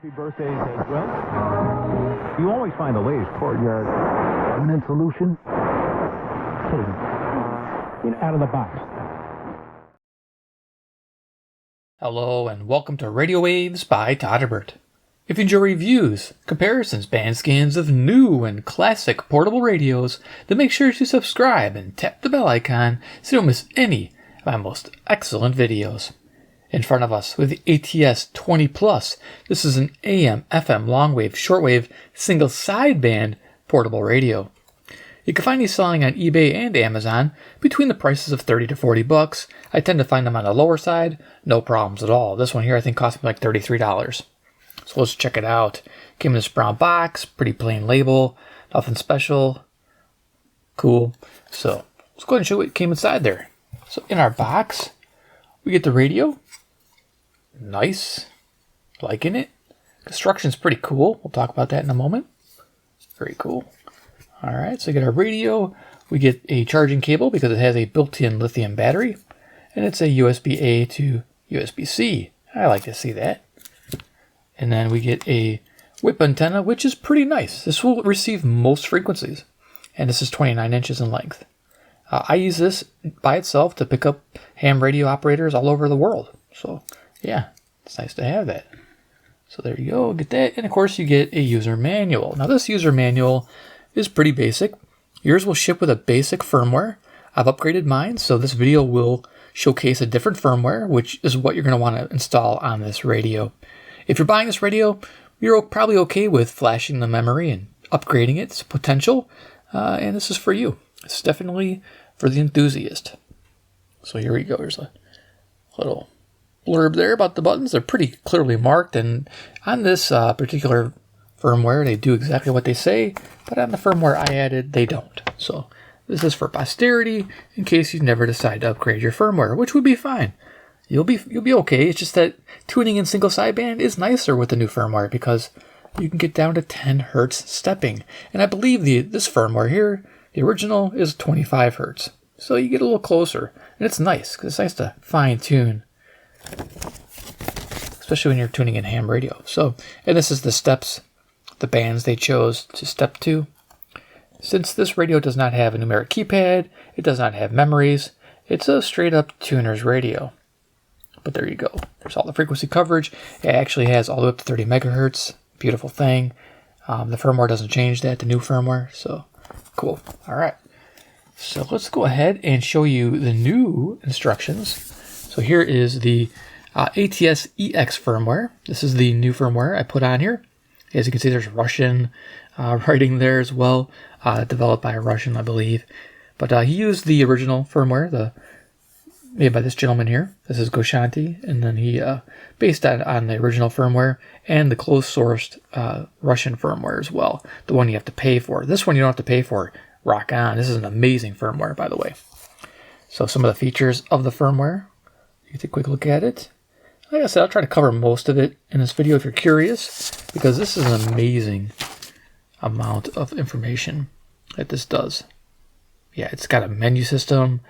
Happy birthdays as well. You always find the latest courtyard permanent solution. Out of the box. Hello and welcome to Radio Waves by todderbert. If you enjoy reviews, comparisons, band scans of new and classic portable radios, then make sure to subscribe and tap the bell icon so you don't miss any of my most excellent videos. In front of us with the ATS-20 Plus, this is an AM/FM long-wave, shortwave, single sideband portable radio. You can find these selling on eBay and Amazon between the prices of $30 to $40. I tend to find them on the lower side, no problems at all. This one here I think cost me like $33. So let's check it out. Came in this brown box, pretty plain label, nothing special. Cool. So let's go ahead and show you what came inside there. So in our box, we get the radio. Nice. Liking it. Construction's pretty cool. We'll talk about that in a moment. Very cool. Alright, so we get our radio. We get a charging cable because it has a built-in lithium battery. And it's a USB-A to USB-C. I like to see that. And then we get a whip antenna, which is pretty nice. This will receive most frequencies. And this is 29 inches in length. I use this by itself to pick up ham radio operators all over the world. So, yeah, it's nice to have that. So there you go, get that. And of course you get a user manual. Now this user manual is pretty basic. Yours will ship with a basic firmware. I've upgraded mine, so this video will showcase a different firmware, which is what you're going to want to install on this radio. If you're buying this radio, you're probably okay with flashing the memory and upgrading its potential, and this is for you. It's definitely for the enthusiast. So here we go. There's a little blurb there about the buttons. They're pretty clearly marked, and on this particular firmware, they do exactly what they say, but on the firmware I added, they don't. So this is for posterity in case you never decide to upgrade your firmware, which would be fine. You'll be okay. It's just that tuning in single sideband is nicer with the new firmware because you can get down to 10 hertz stepping. And I believe this firmware here, the original, is 25 hertz. So you get a little closer, and it's nice because it's nice to fine tune, especially when you're tuning in ham radio. So, and this is the steps, the bands they chose to step to. Since this radio does not have a numeric keypad, it does not have memories, it's a straight up tuner's radio. But there you go. There's all the frequency coverage. It actually has all the way up to 30 megahertz. Beautiful thing. The firmware doesn't change that, the new firmware. So cool. All right. So let's go ahead and show you the new instructions. So here is the ATS-EX firmware. This is the new firmware I put on here. As you can see, there's Russian writing there as well, developed by a Russian, I believe. But he used the original firmware, made by this gentleman here. This is Goshanti, and then he based that on the original firmware and the closed-sourced Russian firmware as well, the one you have to pay for. This one you don't have to pay for. Rock on. This is an amazing firmware, by the way. So some of the features of the firmware, you can take a quick look at it. Like I said, I'll try to cover most of it in this video if you're curious, because this is an amazing amount of information that this does. Yeah, it's got a menu system.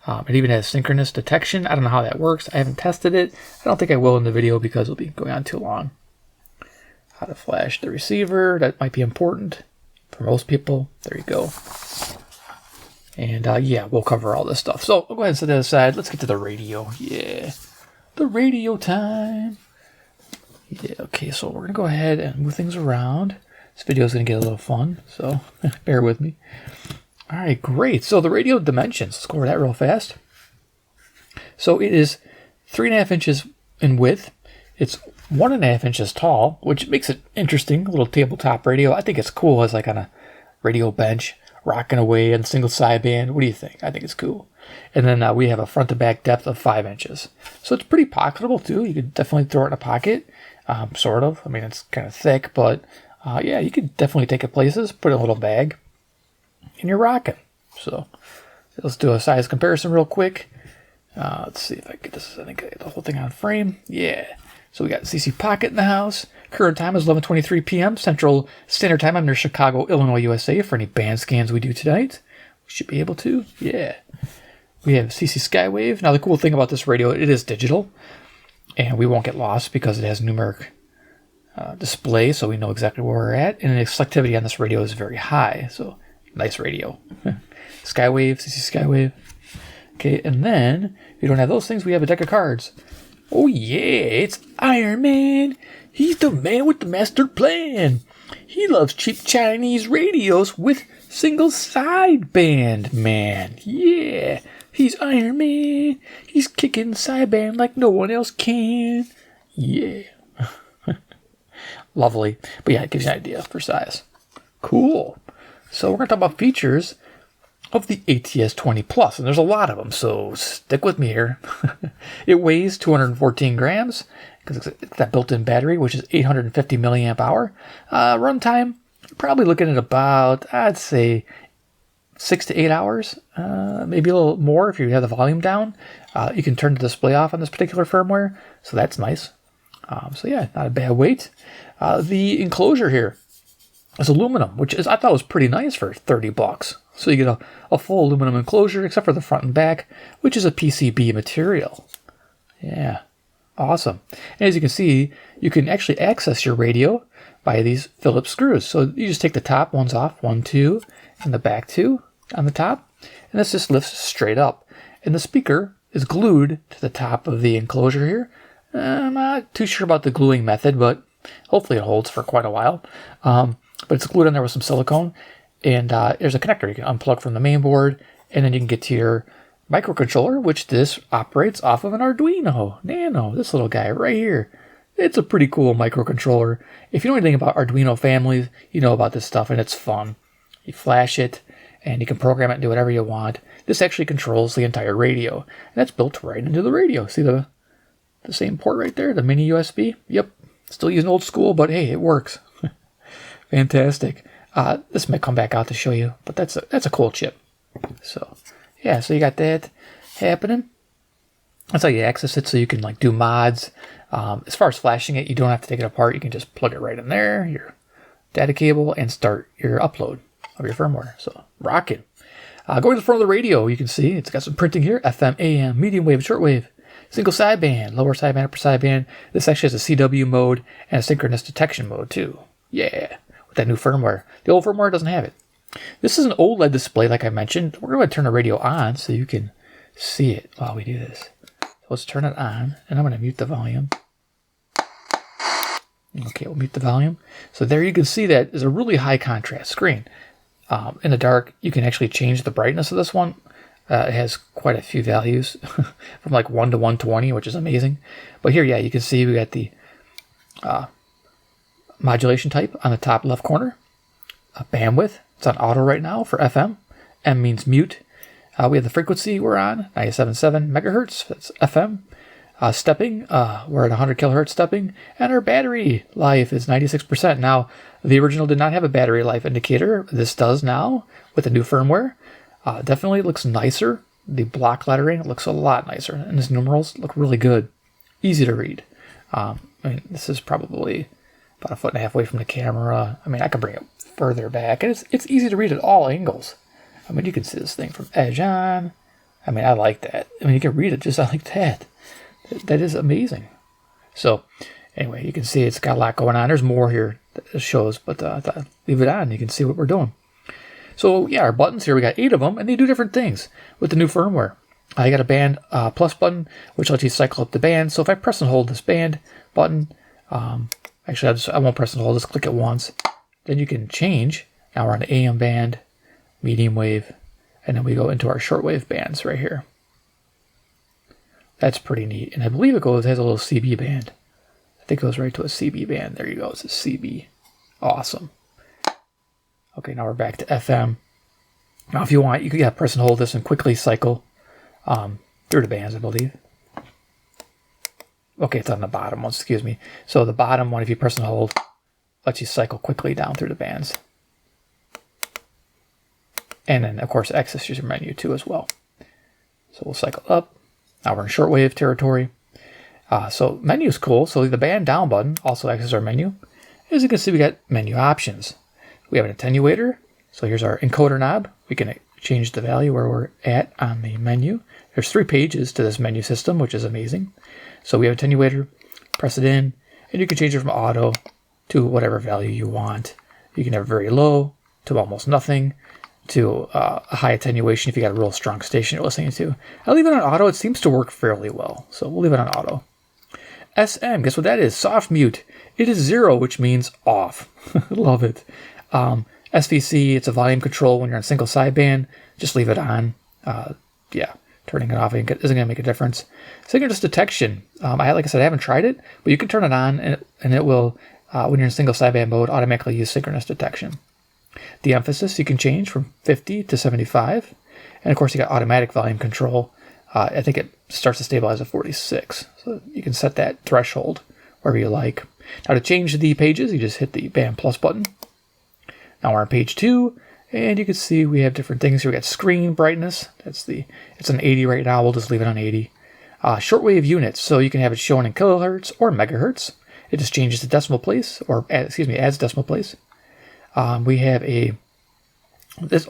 It even has synchronous detection. I don't know how that works. I haven't tested it. I don't think I will in the video because it'll be going on too long. How to flash the receiver. That might be important for most people. There you go. And yeah, we'll cover all this stuff. So I'll go ahead and set that aside. Let's get to the radio. Yeah. The radio time. Yeah, okay, so we're going to go ahead and move things around. This video is going to get a little fun, so bear with me. All right, great. So the radio dimensions, let's go over that real fast. So it is 3.5 inches in width. It's 1.5 inches tall, which makes it interesting. A little tabletop radio. I think it's cool as like on a radio bench, rocking away in single sideband. What do you think? I think it's cool. And then we have a front to back depth of 5 inches. So it's pretty pocketable too. You could definitely throw it in a pocket, sort of. I mean, it's kind of thick, but yeah, you could definitely take it places, put it in a little bag, and you're rocking. So let's do a size comparison real quick. Let's see if I get this. I think I get the whole thing on frame. Yeah. So we got CC Pocket in the house. Current time is 11:23 p.m. Central Standard Time. I'm near Chicago, Illinois, USA. For any band scans we do tonight, we should be able to. Yeah. We have CC Skywave. Now the cool thing about this radio, it is digital, and we won't get lost because it has numeric display so we know exactly where we're at. And the selectivity on this radio is very high. So nice radio. Skywave, CC Skywave. Okay, and then if we don't have those things, we have a deck of cards. Oh yeah, it's Iron Man. He's the man with the master plan. He loves cheap Chinese radios with single sideband, man. Yeah, he's Iron Man. He's kicking sideband like no one else can. Yeah. Lovely. But yeah, it gives you an idea for size. Cool. So we're going to talk about features of the ATS-20 Plus, and there's a lot of them, so stick with me here. It weighs 214 grams, because it's that built-in battery, which is 850 milliamp hour. Runtime, probably looking at about, I'd say, 6 to 8 hours, maybe a little more if you have the volume down. You can turn the display off on this particular firmware, so that's nice. So yeah, not a bad weight. The enclosure here is aluminum, which is I thought was pretty nice for $30. So you get a full aluminum enclosure, except for the front and back, which is a PCB material. Yeah, awesome. And as you can see, you can actually access your radio by these Phillips screws. So you just take the top ones off, 1, 2, and the back 2 on the top, and this just lifts straight up. And the speaker is glued to the top of the enclosure here. I'm not too sure about the gluing method, but hopefully it holds for quite a while. But it's glued in there with some silicone. And there's a connector you can unplug from the main board, and then you can get to your microcontroller, which this operates off of an Arduino Nano, this little guy right here. It's a pretty cool microcontroller. If you know anything about Arduino families, you know about this stuff, and it's fun. You flash it, and you can program it and do whatever you want. This actually controls the entire radio, and that's built right into the radio. See the same port right there, the mini USB? Yep, still using old school, but hey, it works. Fantastic. This might come back out to show you, but that's a cool chip. So yeah, so you got that happening. That's how you access it, so you can like do mods. As far as flashing it, you don't have to take it apart. You can just plug it right in there, your data cable, and start your upload of your firmware. So rocking. Going to the front of the radio, you can see it's got some printing here: FM, AM, medium wave, shortwave, single sideband, lower sideband, upper sideband. This actually has a CW mode and a synchronous detection mode too. Yeah. With that new firmware. The old firmware doesn't have it. This is an OLED display, like I mentioned. We're going to turn the radio on so you can see it while we do this. So let's turn it on, and I'm going to mute the volume. Okay, we'll mute the volume. So there you can see that is a really high contrast screen. In the dark, you can actually change the brightness of this one. It has quite a few values, from like 1 to 120, which is amazing. But here, yeah, you can see we got the modulation type on the top left corner. Bandwidth, it's on auto right now for FM. M means mute. We have the frequency we're on, 97.7 megahertz, that's FM. Stepping, we're at 100 kilohertz stepping. And our battery life is 96%. Now, the original did not have a battery life indicator. This does now with the new firmware. Definitely looks nicer. The block lettering looks a lot nicer. And his numerals look really good. Easy to read. I mean, this is probably about 1.5 feet away from the camera. I mean, I can bring it further back. And it's easy to read at all angles. I mean, you can see this thing from edge on. I mean, I like that. I mean, you can read it just like that. That is amazing. So, anyway, you can see it's got a lot going on. There's more here that it shows, but leave it on. You can see what we're doing. So, yeah, our buttons here, we got 8 of them, and they do different things with the new firmware. I got a band plus button, which lets you cycle up the band. So if I press and hold this band button, actually, I won't press and hold, just click it once. Then you can change. Now we're on the AM band, medium wave, and then we go into our shortwave bands right here. That's pretty neat. And I believe it has a little CB band. I think it goes right to a CB band. There you go. It's a CB. Awesome. Okay, now we're back to FM. Now, if you want, you can press and hold this and quickly cycle through the bands, I believe. Okay, it's on the bottom one, excuse me. So the bottom one, if you press and hold, lets you cycle quickly down through the bands. And then, of course, access your menu too as well. So we'll cycle up. Now we're in shortwave territory. So menu is cool. So the band down button also accesses our menu. As you can see, we got menu options. We have an attenuator. So here's our encoder knob. We can change the value where we're at on the menu. There's 3 pages to this menu system, which is amazing. So we have attenuator, press it in, and you can change it from auto to whatever value you want. You can have very low to almost nothing to a high attenuation if you got a real strong station you're listening to. I'll leave it on auto. It seems to work fairly well, so we'll leave it on auto. SM, guess what that is? Soft mute. It is 0, which means off. Love it. SVC, it's a volume control when you're on single sideband. Just leave it on. Yeah, turning it off isn't going to make a difference. Synchronous detection. Like I said, I haven't tried it, but you can turn it on and it will, when you're in single sideband mode, automatically use synchronous detection. The emphasis you can change from 50 to 75. And of course, you got automatic volume control. I think it starts to stabilize at 46. So you can set that threshold wherever you like. Now to change the pages, you just hit the Band Plus button. Now we're on page 2, and you can see we have different things here. We got screen brightness. It's an 80 right now. We'll just leave it on 80. Shortwave units. So you can have it shown in kilohertz or megahertz. It just changes the decimal place, adds decimal place. We have this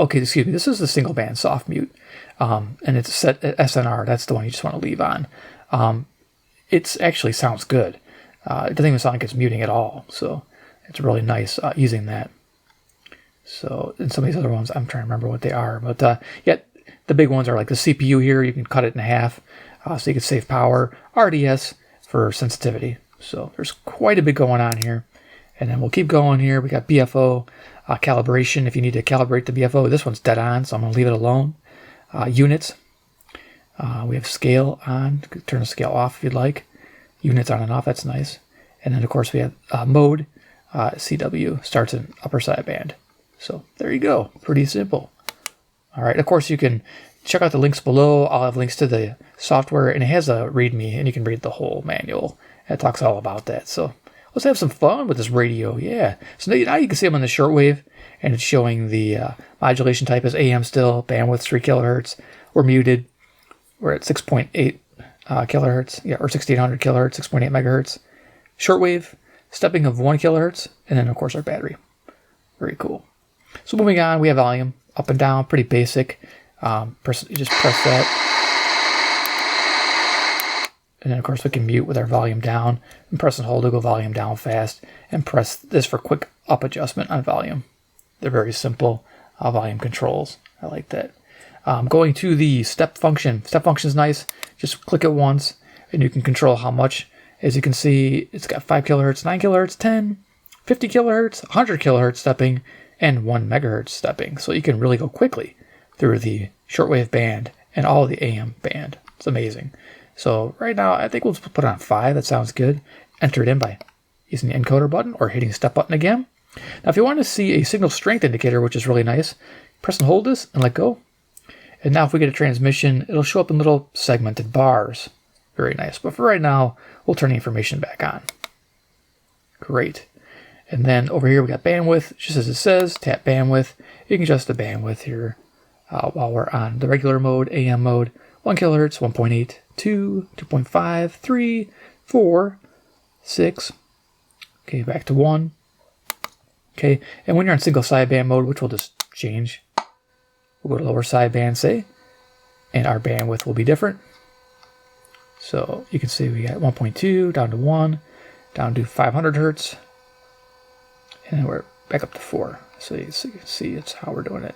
is the single band soft mute, and it's set at SNR. That's the one you just want to leave on. It actually sounds good. It doesn't even sound like it's muting at all, so it's really nice using that. So, and some of these other ones, I'm trying to remember what they are, but yeah, the big ones are like the CPU here. You can cut it in half, so you can save power. RDS for sensitivity. So there's quite a bit going on here. And then we'll keep going here. We got BFO, calibration. If you need to calibrate the BFO, this one's dead on, so I'm going to leave it alone. Units. We have scale on. You can turn the scale off if you'd like. Units on and off, that's nice. And then, of course, we have mode. CW starts in upper sideband. So there you go. Pretty simple. All right. Of course, you can check out the links below. I'll have links to the software, and it has a README, and you can read the whole manual. It talks all about that. So let's have some fun with this radio. Yeah. So now you can see I'm on the shortwave, and it's showing the modulation type is AM still, bandwidth 3 kilohertz. We're muted. We're at 6.8 kilohertz, or 1600 kilohertz, 6.8 megahertz. Shortwave, stepping of 1 kilohertz, and then of course our battery. Very cool. So moving on, we have volume up and down, pretty basic. You just press that. And then, of course, we can mute with our volume down, and press and hold to go volume down fast, and press this for quick up adjustment on volume. They're very simple volume controls. I like that. Going to the step function. Step function is nice. Just click it once, and you can control how much. As you can see, it's got 5 kilohertz, 9 kilohertz, 10, 50 kilohertz, 100 kilohertz stepping, and 1 megahertz stepping. So you can really go quickly through the shortwave band and all of the AM band. It's amazing. So right now, I think we'll just put it on 5. That sounds good. Enter it in by using the encoder button or hitting step button again. Now, if you want to see a signal strength indicator, which is really nice, press and hold this and let go. And now if we get a transmission, it'll show up in little segmented bars. Very nice. But for right now, we'll turn the information back on. Great. And then over here, we got bandwidth. Just as it says, tap bandwidth. You can adjust the bandwidth here while we're on the regular mode, AM mode. 1 kilohertz, 1.8, 2, 2.5, 3, 4, 6. Okay, back to 1. Okay, and when you're on single sideband mode, which we'll just change, we'll go to lower sideband, say, and our bandwidth will be different. So you can see we got 1.2 down to 1, down to 500 hertz, and then we're back up to 4. So you can see it's how we're doing it.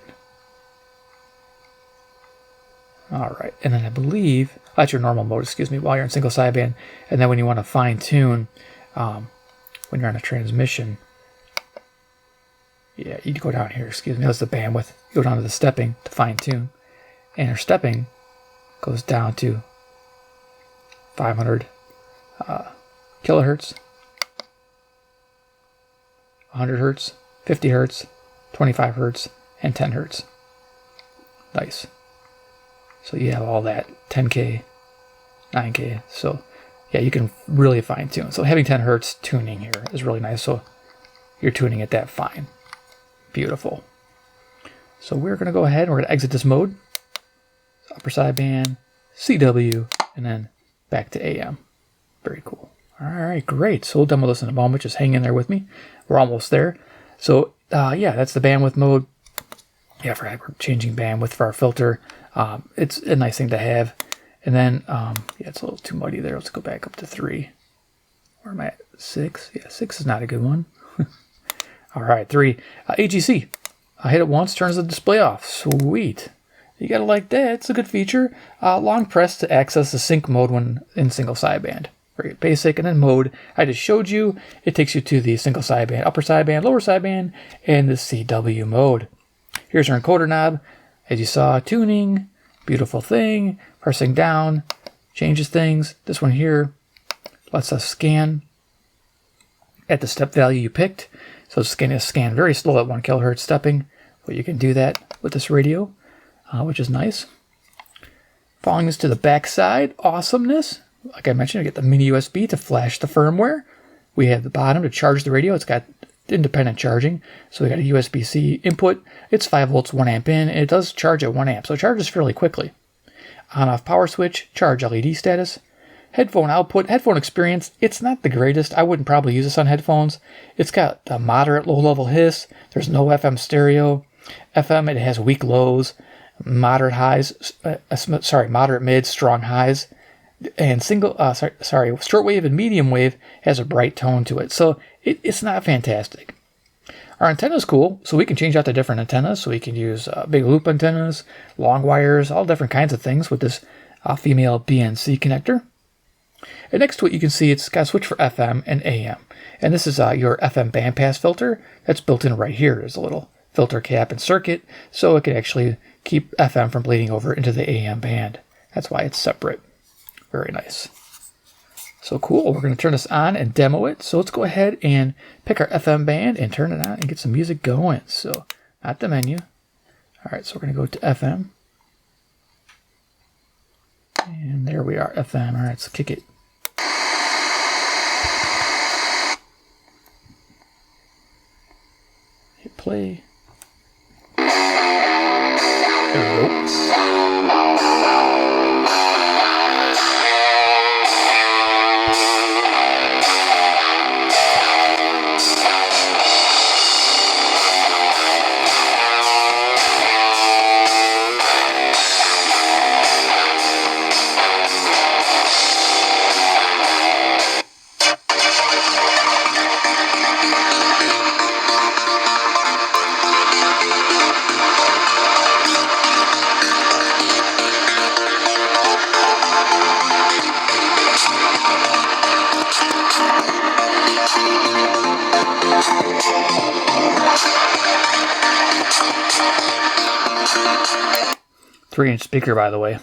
All right, and then I believe that's your normal mode, while you're in single sideband. And then when you want to fine tune, when you're on a transmission, yeah, you go down here, that's the bandwidth. You go down to the stepping to fine tune, and our stepping goes down to 500 kilohertz, 100 hertz, 50 hertz, 25 hertz, and 10 hertz. Nice. So you have all that, 10K, 9K. So yeah, you can really fine tune. So having 10 hertz tuning here is really nice. So you're tuning it that fine. Beautiful. So we're going to go ahead and we're going to exit this mode. Upper sideband, CW, and then back to AM. Very cool. All right, great. So we'll demo this in a moment. Just hang in there with me. We're almost there. So yeah, that's the bandwidth mode. Yeah, we're changing bandwidth for our filter. It's a nice thing to have. And then, yeah, it's a little too muddy there. Let's go back up to 3. Where am I at? 6? Yeah, 6 is not a good one. All right, 3. AGC. I hit it once, turns the display off. Sweet. You gotta like that. It's a good feature. Long press to access the sync mode when in single sideband. Very basic. And then mode, I just showed you. It takes you to the single sideband, upper sideband, lower sideband, and the CW mode. Here's our encoder knob. As you saw, tuning, beautiful thing. Pressing down changes things. This one here lets us scan at the step value you picked. So it's going to scan very slow at 1 kilohertz stepping, but you can do that with this radio, which is nice. Following this to the back side, awesomeness. Like I mentioned, you get the mini USB to flash the firmware. We have the bottom to charge the radio. It's got independent charging. So we got a USB-C input. It's 5 volts, 1 amp in, and it does charge at 1 amp, so it charges fairly quickly. On-off power switch, charge LED status. Headphone output, headphone experience, it's not the greatest. I wouldn't probably use this on headphones. It's got a moderate low-level hiss. There's no FM stereo. FM, it has weak lows, moderate highs, moderate mids, strong highs. And shortwave and medium wave has a bright tone to it. So it's not fantastic. Our antenna is cool, so we can change out the different antennas. So we can use big loop antennas, long wires, all different kinds of things with this female BNC connector. And next to it, you can see it's got a switch for FM and AM. And this is your FM bandpass filter that's built in right here. There's a little filter cap and circuit, so it can actually keep FM from bleeding over into the AM band. That's why it's separate. Very nice. So cool. We're going to turn this on and demo it. So let's go ahead and pick our FM band and turn it on and get some music going. So at the menu. All right, so we're going to go to FM. And there we are, FM. All right, let's kick it. Hit play. There we go. 3-inch speaker, by the way.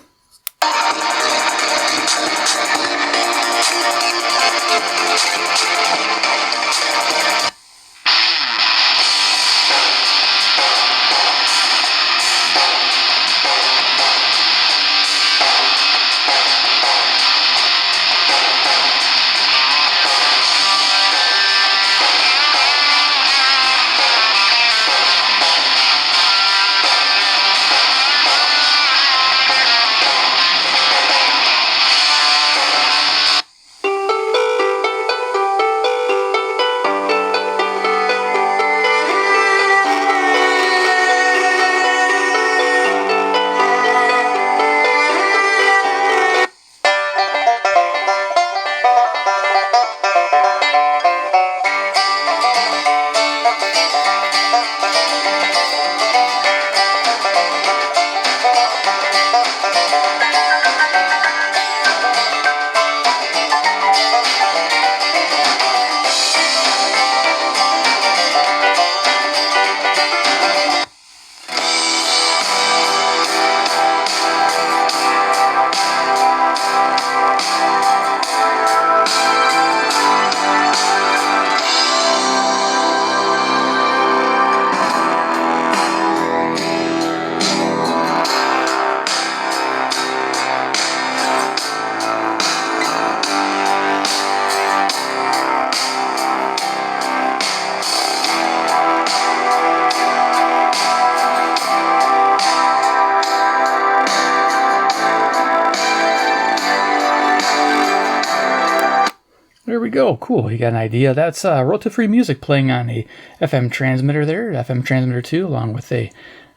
There we go. Cool. You got an idea. That's royalty-free music playing on a FM transmitter there, FM transmitter 2, along with a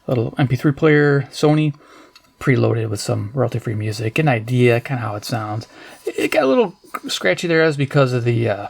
little MP3 player, Sony, preloaded with some royalty-free music. An idea, kind of how it sounds. It got a little scratchy there as because of the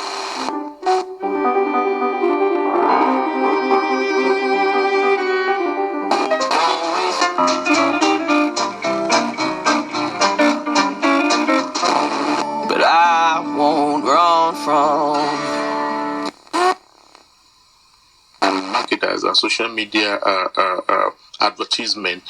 it as a social media advertisement.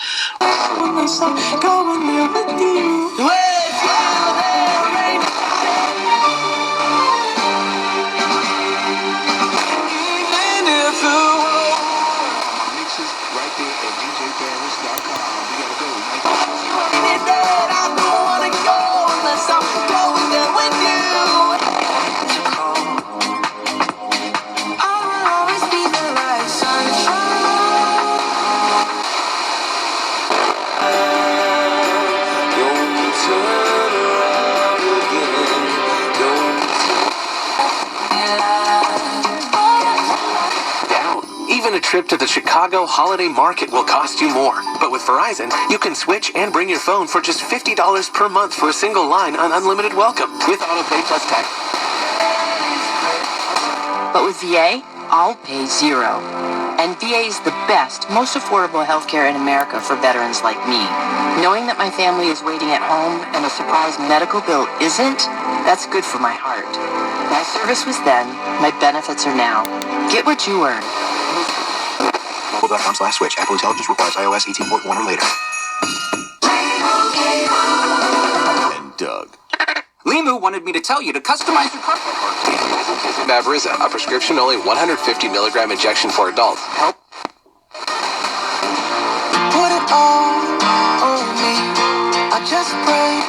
Even a trip to the Chicago holiday market will cost you more. But with Verizon, you can switch and bring your phone for just $50 per month for a single line on unlimited welcome with AutoPay plus tax. But with VA, I'll pay zero. And VA is the best, most affordable healthcare in America for veterans like me. Knowing that my family is waiting at home and a surprise medical bill isn't, that's good for my heart. My service was then, my benefits are now. Get what you earn. Mobile.com/switch. Apple Intelligence requires iOS 18.1 or later. And Doug. Limu wanted me to tell you to customize your carpet. Mavriza, a prescription only 150 milligram injection for adults. Help. Put it all on me. I just pray.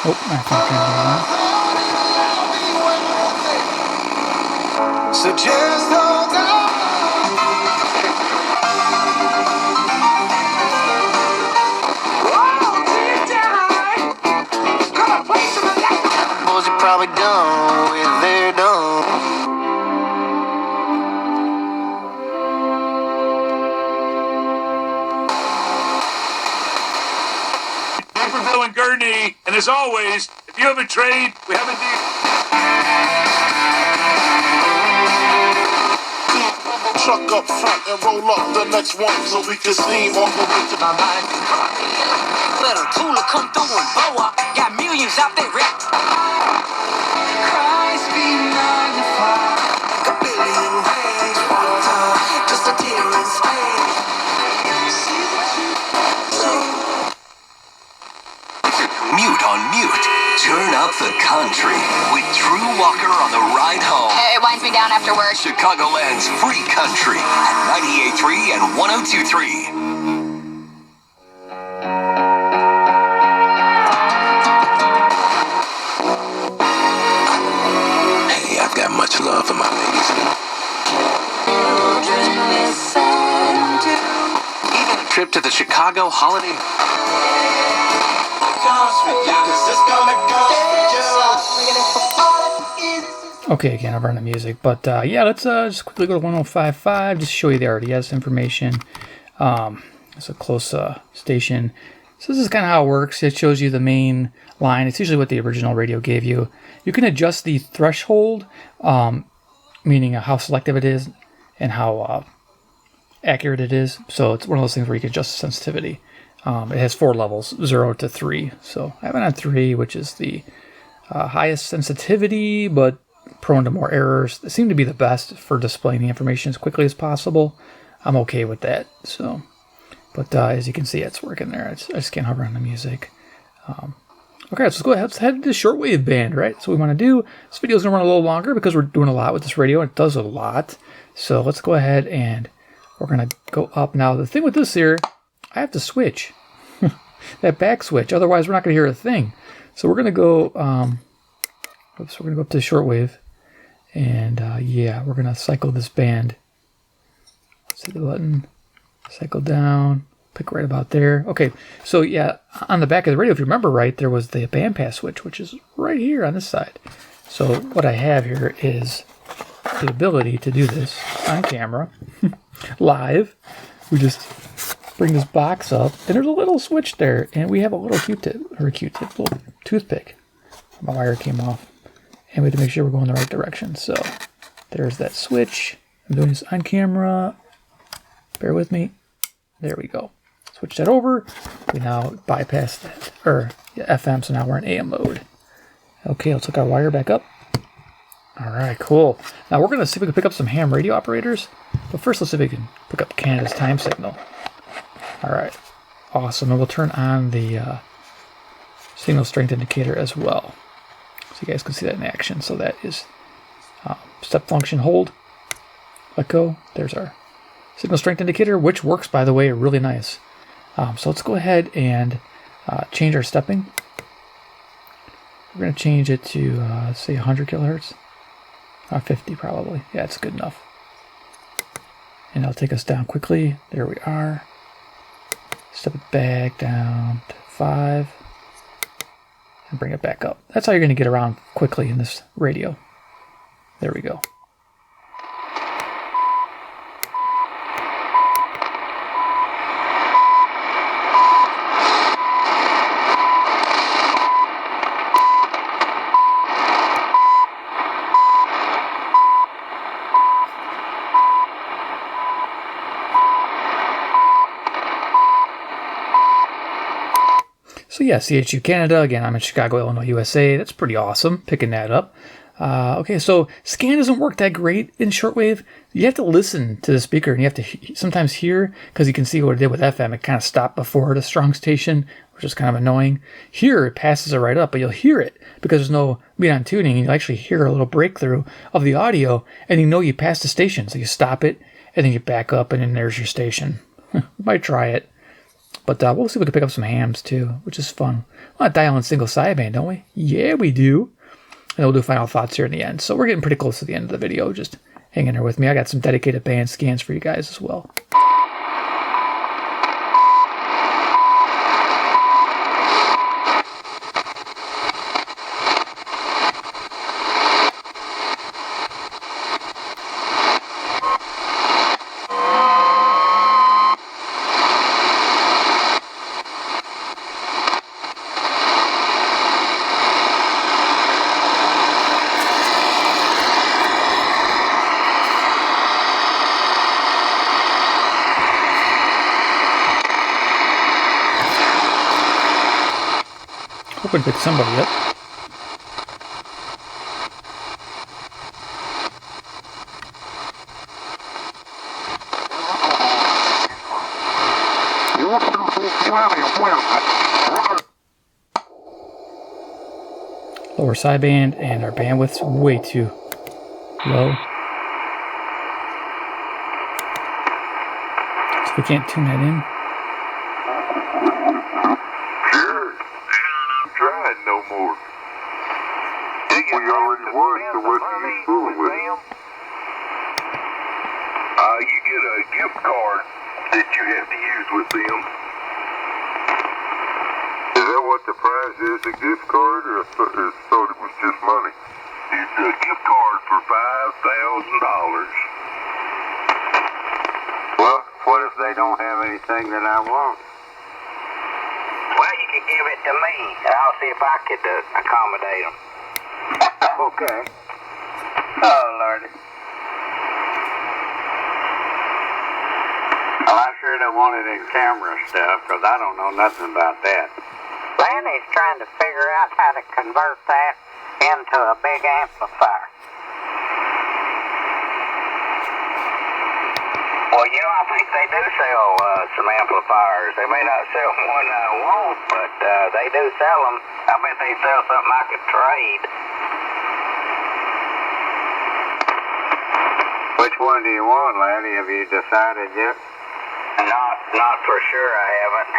Oh, I think Suggest no doubt. Boys are probably done with their done. Naperville and Gurney, and as always, if you have a trade, we have a deal. Truck up front and roll up the next one so we can steam on the way to my mind. Let a cooler come through and blow up. Got millions out there wrapped. Christ be magnified. Like a billion rays one time. Just a tear in space. See what you see. Mute on mute. Turn up the country with Drew Walker on the ride home. It winds me down after work. Chicagoland's free country at 98.3 and 102.3. Hey, I've got much love for my ladies. Even a trip to the Chicago holiday. Okay, again, I've run the music, but yeah, let's just quickly go to 105.5, just show you the RTS information. It's a close station. So this is kind of how it works. It shows you the main line. It's usually what the original radio gave you. You can adjust the threshold, meaning how selective it is and how accurate it is. So it's one of those things where you can adjust the sensitivity. It has 4 levels, 0 to 3. So I have it on 3, which is the highest sensitivity, but prone to more errors. They seem to be the best for displaying the information as quickly as possible. I'm okay with that. So, but as you can see, it's working there. I just can't hover on the music. Okay, let's go ahead. Let's head to the shortwave band, right? So we want to do. This video is going to run a little longer because we're doing a lot with this radio. It does a lot. So let's go ahead and we're going to go up. Now, the thing with this here, I have to switch that back switch. Otherwise, we're not going to hear a thing. So we're going to go, oops, we're going to go up to the shortwave. And yeah, we're going to cycle this band. See the button, cycle down, pick right about there. Okay, so yeah, on the back of the radio, if you remember right, there was the Bandpass switch, which is right here on this side. So what I have here is the ability to do this on camera, live. We just bring this box up, and there's a little switch there, and we have a little little toothpick. My wire came off, and we have to make sure we're going the right direction. So there's that switch. I'm doing this on camera. Bear with me. There we go. Switch that over. We now bypass that, or FM, so now we're in AM mode. Okay, let's hook our wire back up. All right, cool. Now we're going to see if we can pick up some ham radio operators. But first, let's see if we can pick up Canada's time signal. All right, awesome. And we'll turn on the signal strength indicator as well, so you guys can see that in action. So that is step function hold, let go. There's our signal strength indicator, which works, by the way, really nice. So let's go ahead and change our stepping. We're going to change it to, let's say 100 kilohertz. 50 probably. Yeah, it's good enough. And I'll take us down quickly. There we are. Step it back down to 5. And bring it back up. That's how you're going to get around quickly in this radio. There we go. So yeah, CHU Canada, again, I'm in Chicago, Illinois, USA. That's pretty awesome, picking that up. Okay, so scan doesn't work that great in shortwave. You have to listen to the speaker, and you have to sometimes hear, because you can see what it did with FM. It kind of stopped before the strong station, which is kind of annoying. Here, it passes it right up, but you'll hear it, because there's no beat-on tuning. You actually hear a little breakthrough of the audio, and you know you passed the station. So you stop it, and then you back up, and then there's your station. We might try it. But we'll see if we can pick up some hams too, which is fun. We want to dial in single sideband, don't we? Yeah, we do. And we'll do final thoughts here in the end. So we're getting pretty close to the end of the video. Just hang in there with me. I got some dedicated band scans for you guys as well. Hoping to pick somebody up. Lower sideband, and our bandwidth's way too low. So we can't tune that in. You get a gift card that you have to use with them. Is that what the price is, a gift card, or I thought it was just money? It's a gift card for $5,000. Well, what if they don't have anything that I want? Well, you can give it to me, and I'll see if I could accommodate them. Okay. Oh, Lordy. Well, I sure don't want it in camera stuff, because I don't know nothing about that. Lanny's trying to figure out how to convert that into a big amplifier. Well, you know, I think they do sell some amplifiers. They may not sell one I want, but they do sell them. I bet they sell something I could trade. Which one do you want, Lanny? Have you decided yet? Not for sure, I haven't.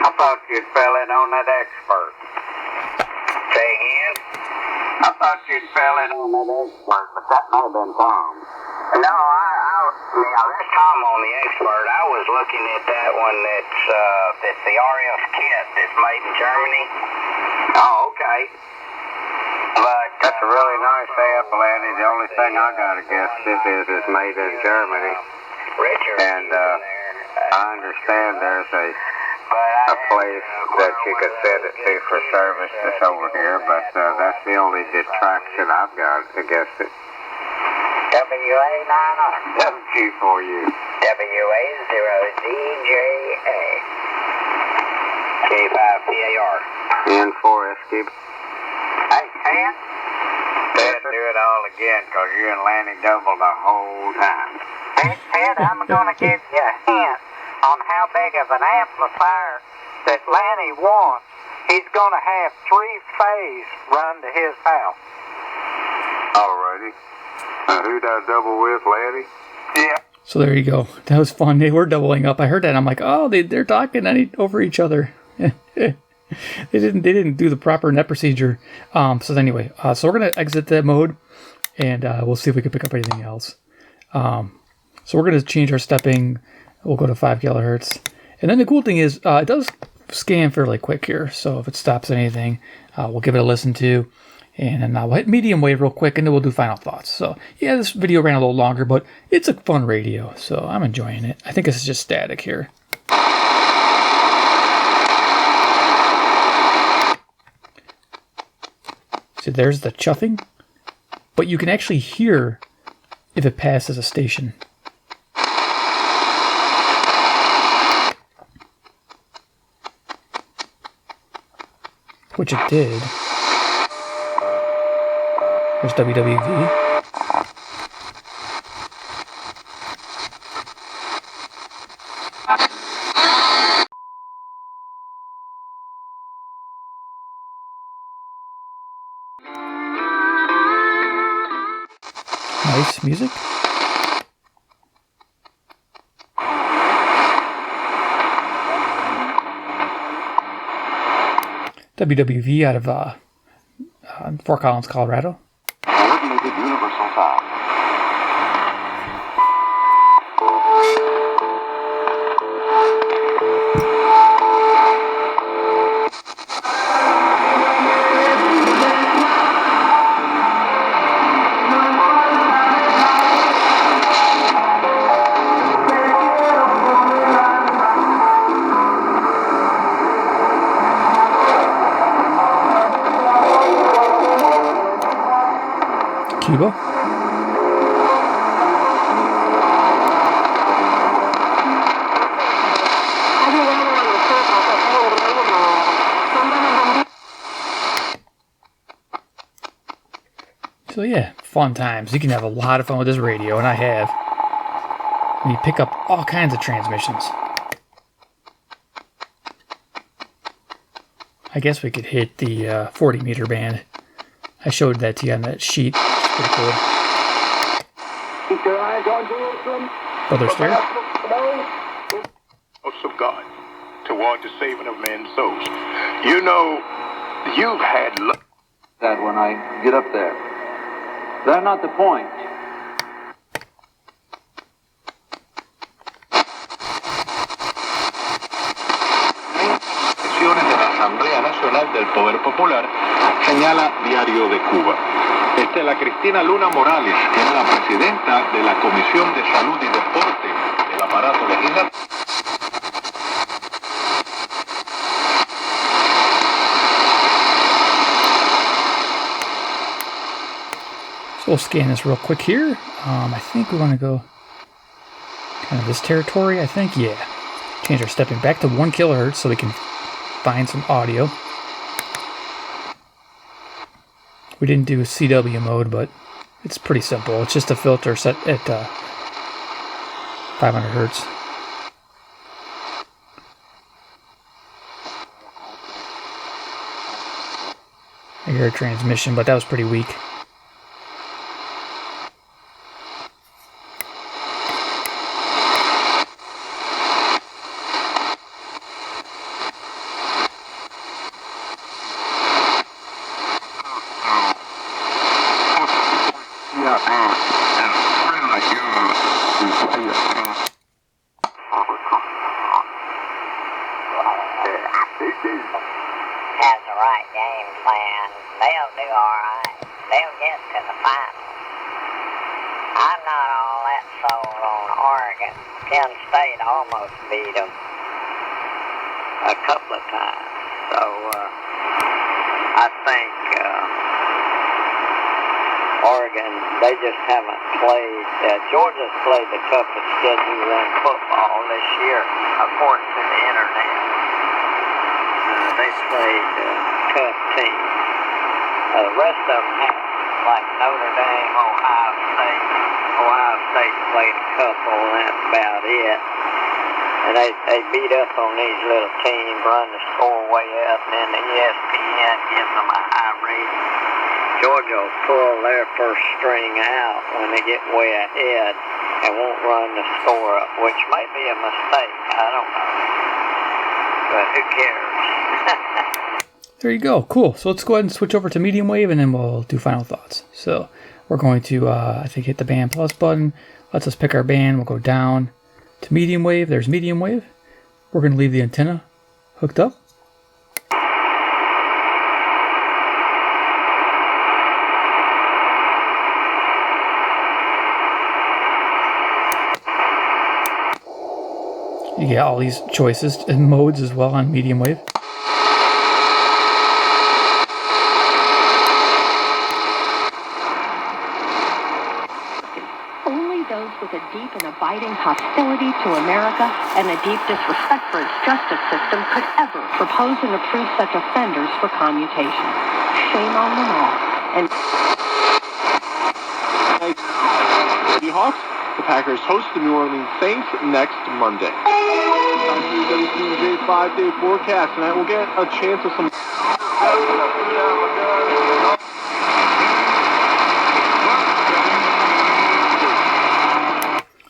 I thought you'd fell in on that expert. Say again? I thought you'd fell in on that expert, but that might have been Tom. No, that's Tom on the expert. I was looking at that one that's the RF kit that's made in Germany. Oh, okay. But that's a really nice amp, Lanny. The only thing I got against it is it's made in Germany. Richard, and I understand there's a place that you could send it to for service that's over here, but that's the only detraction I've got against it. WA9R. WG4U. WA0DJA. K5PAR. N4 escape. Hey, Ted? Ted, do it all again, because you and Lanny doubled the whole time. Ted, I'm going to give you a hint on how big of an amplifier that Lanny wants. He's going to have 3-phase run to his house. Alrighty. Who'd I double with, Lanny? Yeah. So there you go. That was fun. They were doubling up. I heard that. And I'm like, oh, they're talking over each other. They didn't do the proper net procedure. So anyway, so we're gonna exit that mode, and we'll see if we can pick up anything else. So we're gonna change our stepping. We'll go to 5 kilohertz, and then the cool thing is it does scan fairly quick here. So if it stops anything, we'll give it a listen to, and then we'll hit medium wave real quick, and then we'll do final thoughts. So yeah, this video ran a little longer, but it's a fun radio, so I'm enjoying it. I think this is just static here. So there's the chuffing, but you can actually hear if it passes a station. Which it did. There's WWV. Nice music. WWV out of Fort Collins, Colorado. Coordinated universal time. Cuba. So yeah, fun times. You can have a lot of fun with this radio, and I have. And you pick up all kinds of transmissions. I guess we could hit the 40 meter band. I showed that to you on that sheet. Pretty cool. Keep your eyes on Jerusalem. Brother Stair. Of God toward the saving of men's souls. You know, you've had luck. That when I get up there. They're not the point. Sesiones de la Asamblea Nacional del Poder Popular, señala Diario de Cuba. Estela Cristina Luna Morales, que es la presidenta de la Comisión de Salud y Deporte del aparato legislativo. So we'll scan this real quick here. I think we want to go kind of this territory, I think. Yeah. Change our stepping back to 1 kilohertz so we can find some audio. We didn't do CW mode, but it's pretty simple. It's just a filter set at 500 hertz. I hear a transmission, but that was pretty weak. Has the right game plan, they'll do alright. They'll get to the final. I'm not all that sold on Oregon. Penn State almost beat them a couple of times. So, I think Oregon, they just haven't played. Georgia's played the toughest schedule in football this year, according to the internet. state tough team. The rest of them have, like Notre Dame, Ohio State. Ohio State played a couple, and that's about it. And they beat up on these little teams, run the score way up, and then the ESPN gives them a high rating. Georgia will pull their first string out when they get way ahead and won't run the score up, which may be a mistake. I don't know. But who cares? There you go. Cool. So let's go ahead and switch over to medium wave, and then we'll do final thoughts. So we're going to, I think, hit the band plus button. Lets us pick our band. We'll go down to medium wave. There's medium wave. We're going to leave the antenna hooked up. You get all these choices and modes as well on medium wave. Only those with a deep and abiding hostility to America and a deep disrespect for its justice system could ever propose and approve such offenders for commutation. Shame on them all. And Seahawks, the Packers host the New Orleans Saints next Monday. WTJ 5-day forecast. Tonight we'll get a chance of some.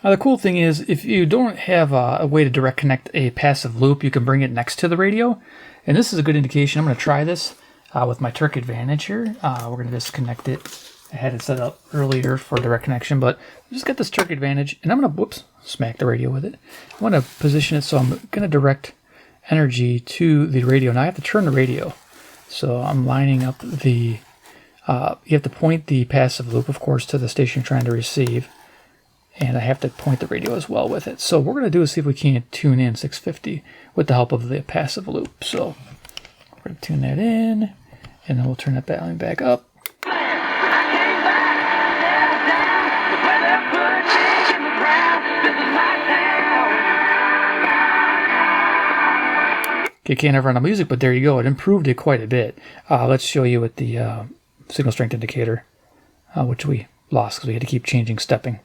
Now the cool thing is, if you don't have a way to direct connect a passive loop, you can bring it next to the radio. And this is a good indication. I'm going to try this with my Turk Advantage here. We're going to disconnect it. I had it set up earlier for direct connection, but just got this Turk Advantage, and I'm going to, smack the radio with it. I want to position it so I'm going to direct energy to the radio. Now I have to turn the radio. So I'm lining up the, you have to point the passive loop, of course, to the station you're trying to receive. And I have to point the radio as well with it. So what we're going to do is see if we can't tune in 650 with the help of the passive loop. So we're going to tune that in, and then we'll turn that volume back up. Okay, can't ever run on music, but there you go. It improved it quite a bit. Let's show you with the signal strength indicator, which we lost because we had to keep changing stepping.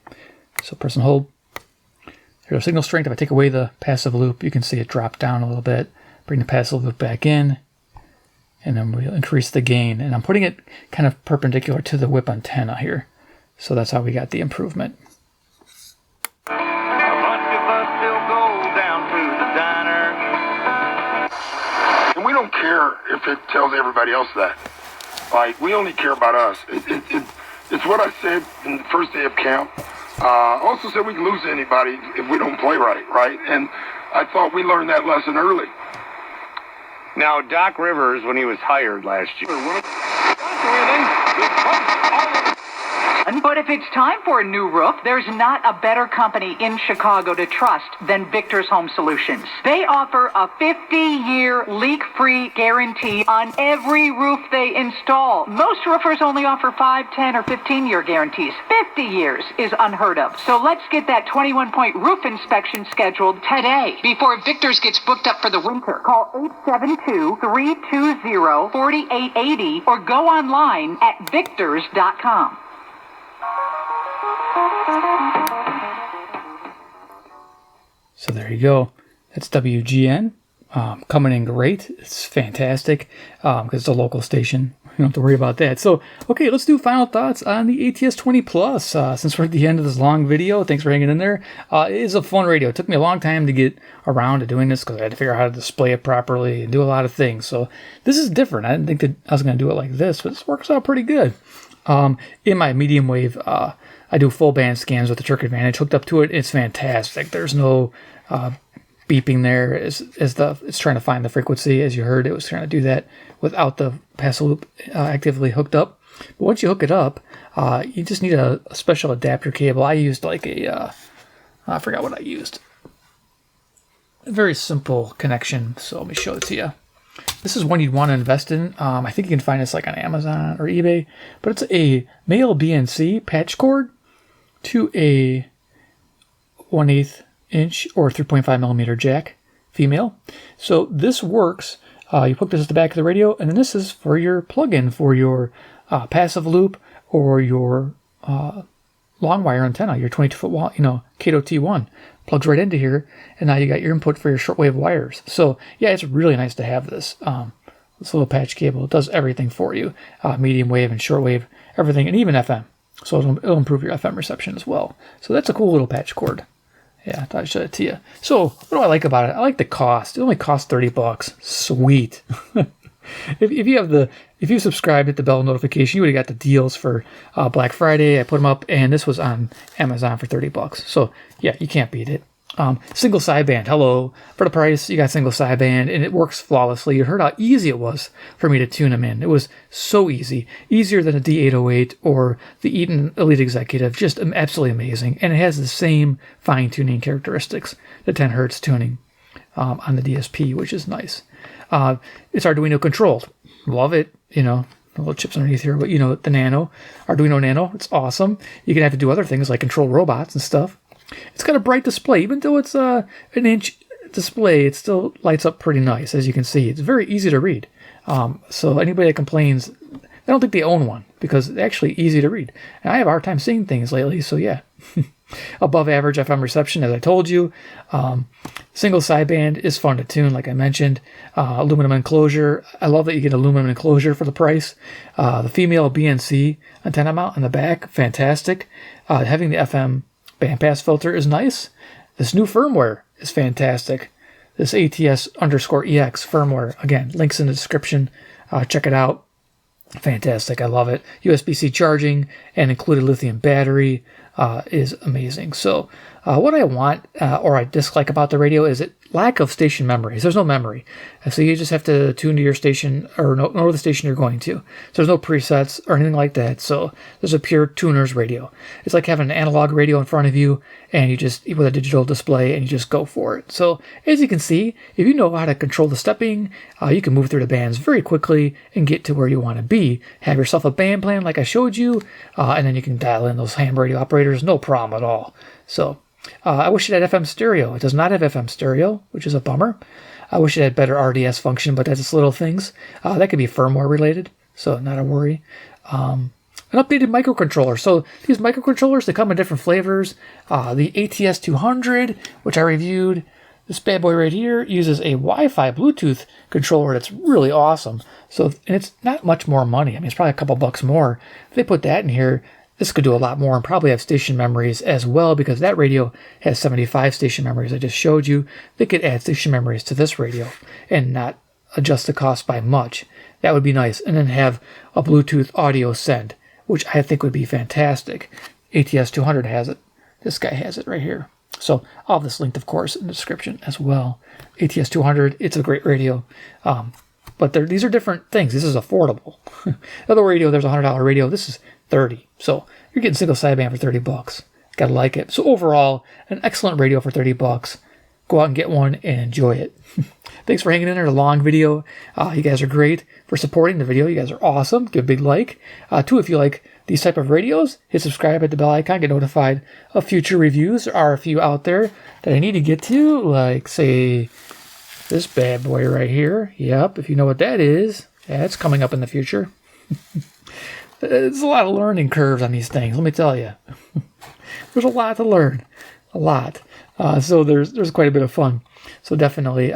So press and hold. Here's our signal strength. If I take away the passive loop, you can see it drop down a little bit. Bring the passive loop back in, and then we'll increase the gain. And I'm putting it kind of perpendicular to the whip antenna here. So that's how we got the improvement. A bunch of us still go down to the diner. And we don't care if it tells everybody else that. Like, we only care about us. It's what I said in the first day of camp. Also said we can lose anybody if we don't play right? And I thought we learned that lesson early. Now, Doc Rivers, when he was hired last year. But if it's time for a new roof, there's not a better company in Chicago to trust than Victor's Home Solutions. They offer a 50-year leak-free guarantee on every roof they install. Most roofers only offer 5, 10, or 15-year guarantees. 50 years is unheard of. So let's get that 21-point roof inspection scheduled today before Victor's gets booked up for the winter. Call 872-320-4880 or go online at victors.com. So there you go. That's WGN. Coming in great. It's fantastic because it's a local station. You don't have to worry about that. So, okay, let's do final thoughts on the ATS-20 Plus. Since we're at the end of this long video, thanks for hanging in there. It is a fun radio. It took me a long time to get around to doing this because I had to figure out how to display it properly and do a lot of things. So this is different. I didn't think that I was going to do it like this, but this works out pretty good. In my medium wave, I do full band scans with the Turk Advantage hooked up to it. It's fantastic. There's no beeping there as it's trying to find the frequency. As you heard, it was trying to do that without the passive loop actively hooked up. But once you hook it up, you just need a special adapter cable. I used like I forgot what I used. A very simple connection. So let me show it to you. This is one you'd want to invest in. I think you can find this like on Amazon or eBay. But it's a male BNC patch cord to a 1/8 inch or 3.5 millimeter jack, female. So this works You put this at the back of the radio, and then this is for your plug-in for your passive loop or your long wire antenna, your 22-foot, Kato T1. Plugs right into here, and now you got your input for your shortwave wires. So yeah, it's really nice to have this. This little patch cable, it does everything for you. Medium wave and shortwave, everything, and even FM. So it'll improve your FM reception as well. So that's a cool little patch cord. Yeah, I thought I'd show it to you. So what do I like about it? I like the cost. It only costs $30. Sweet. If you subscribed, hit the bell notification, you would have got the deals for Black Friday. I put them up, and this was on Amazon for $30. So yeah, you can't beat it. Single sideband, hello. For the price, you got single sideband, and it works flawlessly. You heard how easy it was for me to tune them in. It was so easy. Easier than a D808 or the Eaton Elite Executive. Just absolutely amazing. And it has the same fine-tuning characteristics, the 10 hertz tuning on the DSP, which is nice. It's Arduino controlled. Love it, little chips underneath here, but the Nano, Arduino Nano, it's awesome. You can have to do other things like control robots and stuff. It's got a bright display. Even though it's an inch display, it still lights up pretty nice, as you can see. It's very easy to read. So anybody that complains, I don't think they own one, because it's actually easy to read. And I have a hard time seeing things lately, so yeah. Above average FM reception, as I told you. Single sideband is fun to tune, like I mentioned. Aluminum enclosure. I love that you get aluminum enclosure for the price. The female BNC antenna mount on the back, fantastic. Having the FM bandpass filter is nice. This new firmware is fantastic. This ATS_EX firmware. Again, links in the description. Check it out. Fantastic. I love it. USB-C charging and included lithium battery is amazing. So what I want or I dislike about the radio is it lack of station memories. There's no memory. So you just have to tune to your station or know the station you're going to. So there's no presets or anything like that. So there's a pure tuner's radio. It's like having an analog radio in front of you and you just, with a digital display, and you just go for it. So as you can see, if you know how to control the stepping, you can move through the bands very quickly and get to where you want to be. Have yourself a band plan like I showed you, and then you can dial in those ham radio operators, no problem at all. So I wish it had FM stereo. It does not have FM stereo, which is a bummer. I wish it had better RDS function, but that's just little things. That could be firmware related, so not a worry. An updated microcontroller. So these microcontrollers, they come in different flavors. The ATS-200, which I reviewed, this bad boy right here, uses a Wi-Fi Bluetooth controller that's really awesome. So, and it's not much more money. I mean, it's probably a couple bucks more. If they put that in here, this could do a lot more and probably have station memories as well, because that radio has 75 station memories I just showed you. They could add station memories to this radio and not adjust the cost by much. That would be nice. And then have a Bluetooth audio send, which I think would be fantastic. ATS-200 has it. This guy has it right here. So I'll have this linked, of course, in the description as well. ATS-200, it's a great radio. But these are different things. This is affordable. Other radio, there's a $100 radio. This is $30. So you're getting single sideband for $30. Gotta like it. So overall, an excellent radio for $30. Go out and get one and enjoy it. Thanks for hanging in there. A long video. You guys are great for supporting the video. You guys are awesome. Give a big like. Too, if you like these type of radios, hit subscribe, hit the bell icon, get notified of future reviews. There are a few out there that I need to get to, like, say, this bad boy right here. Yep, if you know what that is, that's coming up in the future. There's a lot of learning curves on these things, let me tell you. There's a lot to learn. A lot. So there's quite a bit of fun. So definitely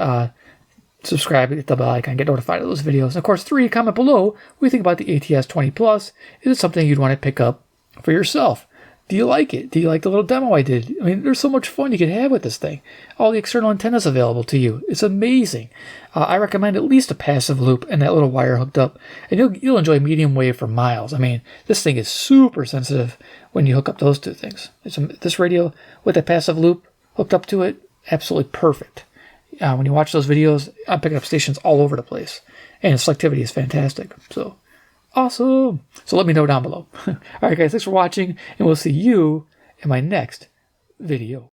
subscribe, hit the bell icon, get notified of those videos. And of course, 3, comment below what you think about the ATS-20 Plus. Is it something you'd want to pick up for yourself? Do you like it? Do you like the little demo I did? I mean, there's so much fun you can have with this thing. All the external antennas available to you. It's amazing. I recommend at least a passive loop and that little wire hooked up. And you'll enjoy medium wave for miles. I mean, this thing is super sensitive when you hook up those two things. This radio with a passive loop hooked up to it, absolutely perfect. When you watch those videos, I'm picking up stations all over the place. And its selectivity is fantastic. So, awesome. So let me know down below. All right, guys, thanks for watching, and we'll see you in my next video.